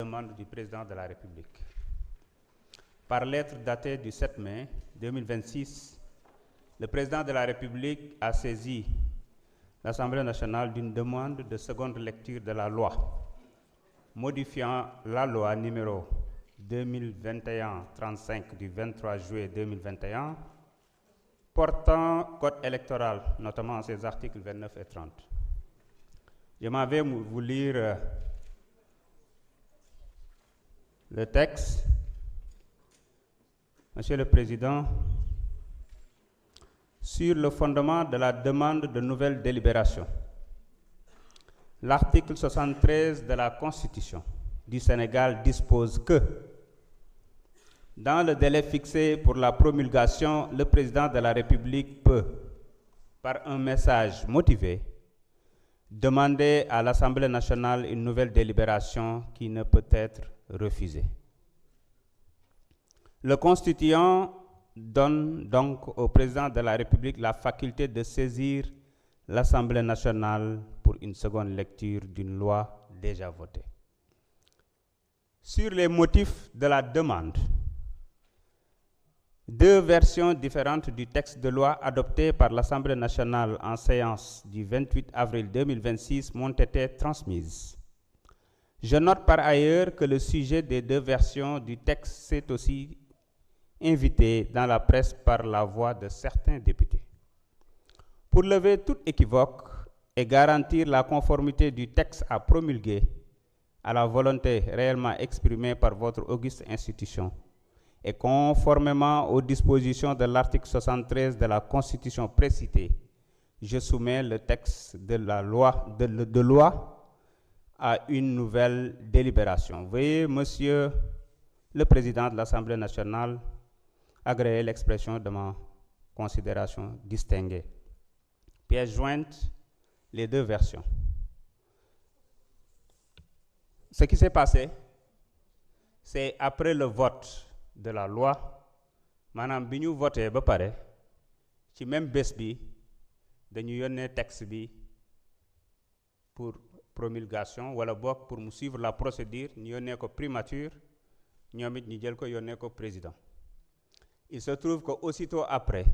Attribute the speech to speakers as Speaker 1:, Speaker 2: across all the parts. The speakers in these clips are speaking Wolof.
Speaker 1: Demande du président de la République. Par lettre datée du 7 mai 2026, le président de la République a saisi l'Assemblée nationale d'une demande de seconde lecture de la loi modifiant la loi numéro 2021-35 du 23 juillet 2021 portant code électoral, notamment ses articles 29 et 30. Je m'en vais vous lire le texte. Monsieur le Président, sur le fondement de la demande de nouvelle délibération, l'article 73 de la Constitution du Sénégal dispose que, dans le délai fixé pour la promulgation, le président de la République peut, par un message motivé, demander à l'Assemblée nationale une nouvelle délibération qui ne peut être refusée. Le constituant donne donc au président de la République la faculté de saisir l'Assemblée nationale pour une seconde lecture d'une loi déjà votée. Sur les motifs de la demande, deux versions différentes du texte de loi adopté par l'Assemblée nationale en séance du 28 avril 2026 m'ont été transmises. Je note par ailleurs que le sujet des deux versions du texte s'est aussi invité dans la presse par la voix de certains députés. Pour lever toute équivoque et garantir la conformité du texte à promulguer à la volonté réellement exprimée par votre auguste institution, et conformément aux dispositions de l'article 73 de la Constitution précitée, je soumets le texte de la loi, de loi à une nouvelle délibération. Veuillez, Monsieur le Président de l'Assemblée nationale, agréer l'expression de ma considération distinguée. Pièce jointe, les deux versions. Ce qui s'est passé, c'est après le vote de la loi, maanaam bi ñu voté ba pare ci même bés bi dañu yónnee texte bi pour promulgation wala boog pour mu suivre la procédure ñu yónnee ko primature ñoom it ñu jël ko yónnee ko président. Il se trouve que aussitôt après,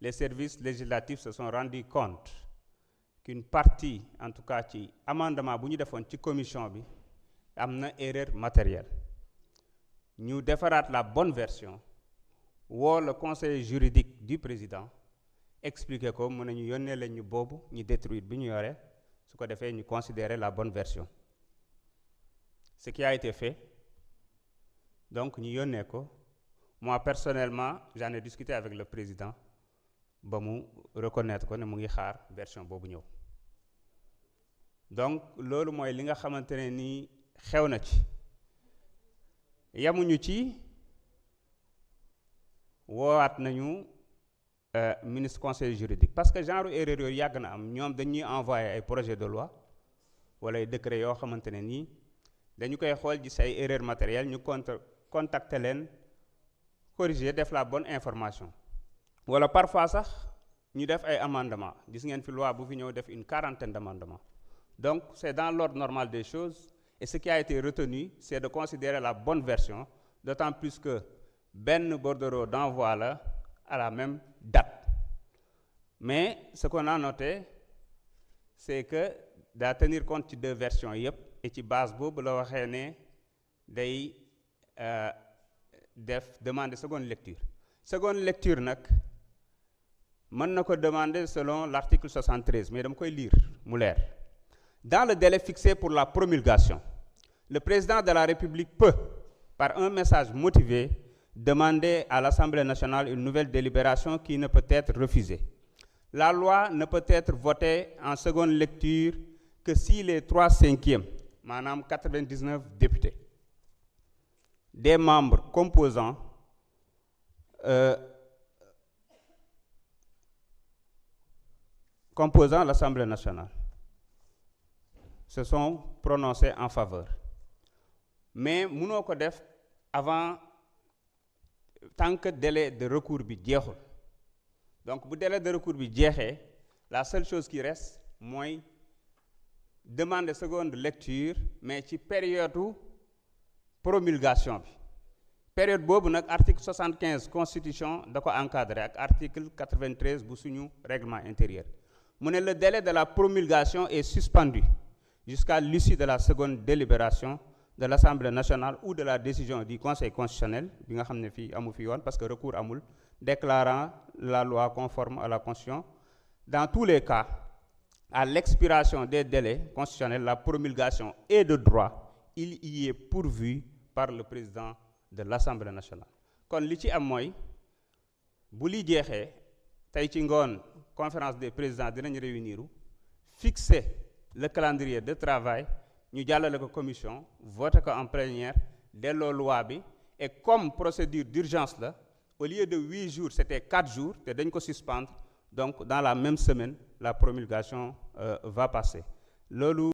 Speaker 1: les services législatifs se sont rendus compte qu'une partie, en tout cas ci amendement bu ñu defoon ci commission bi am na erreur matérielle. Nous déferaat la bonne version woo le conseil juridique du président expliquer ko mu ne ñu yónnee leen ñu boobu ñu détruire bi ñu yore su ko defee ñu considérer la bonne version. Ce qui a été fait, donc ñu yónnee ko. Moi personnellement j'en ai discuté avec le président ba mu reconnaître ko ne mu ngi xaar version boobu ñëw. Donc loolu mooy li nga xamante ne nii xew na ci. yamuñu ci woowaat nañu ministre conseil juridique parce que genre erreur yooyu yàgg na am ñoom dañuy envoyé ay projet de loi wala ay décret yoo xamante ne nii dañu koy xool gis ay erreur matérielle ñu contacter leen corriger def la bonne information wala parfois sax ñu def ay amendement gis ngeen fi loi bu fi ñëw def une quarantaine d'amendements. Donc c'est dans l'ordre normal des choses. Et ce qui a été retenu, c'est de considérer la bonne version, d'autant plus que ben bordereau d'envoi là à la même date. Mais ce qu'on a noté, c'est que de tenir compte de deux versions et ci base boobu la waxee ne day demander seconde lecture. Seconde lecture nag mën na ko demander selon l'article 73, mais dama koy lire mu leer. Dans le délai fixé pour la promulgation, le président de la République peut, par un message motivé, demander à l'Assemblée nationale une nouvelle délibération qui ne peut être refusée. La loi ne peut être votée en seconde lecture que si les 3/5, maanaam 99 députés, des membres composant l'Assemblée nationale se sont prononcés en faveur. Mais mënoo ko def avant tant que délai de recours bi jeexul. Donc bu délai de recours bi jeexee, la seule chose qui reste mooy demander seconde lecture mais ci période promulgation bi période boobu nag article 75 constitution da ko encadré ak article 93 bu suñu règlement intérieur mu ne le délai de la promulgation est suspendu jusqu'à l'issue de la seconde délibération de l'Assemblée nationale ou de la décision du Conseil constitutionnel bi nga xam ne fii amu fi yoon parce que recours amul déclarant la loi conforme à la Constitution. Dans tous les cas, à l'expiration des délais constitutionnels, la promulgation est de droit, il y est pourvu par le président de l'Assemblée nationale. kon li ci am mooy bu li jeexee tey ci ngoon conférence des présidents dinañ réunir fixer le calendrier de travail ñu jàllale ko commission voter ko en plénière delloo loi bi et comme procédure d'urgence la au lieu de 8 jours c'était 4 jours te dañ ko suspendre donc dans la même semaine la promulgation va passer loolu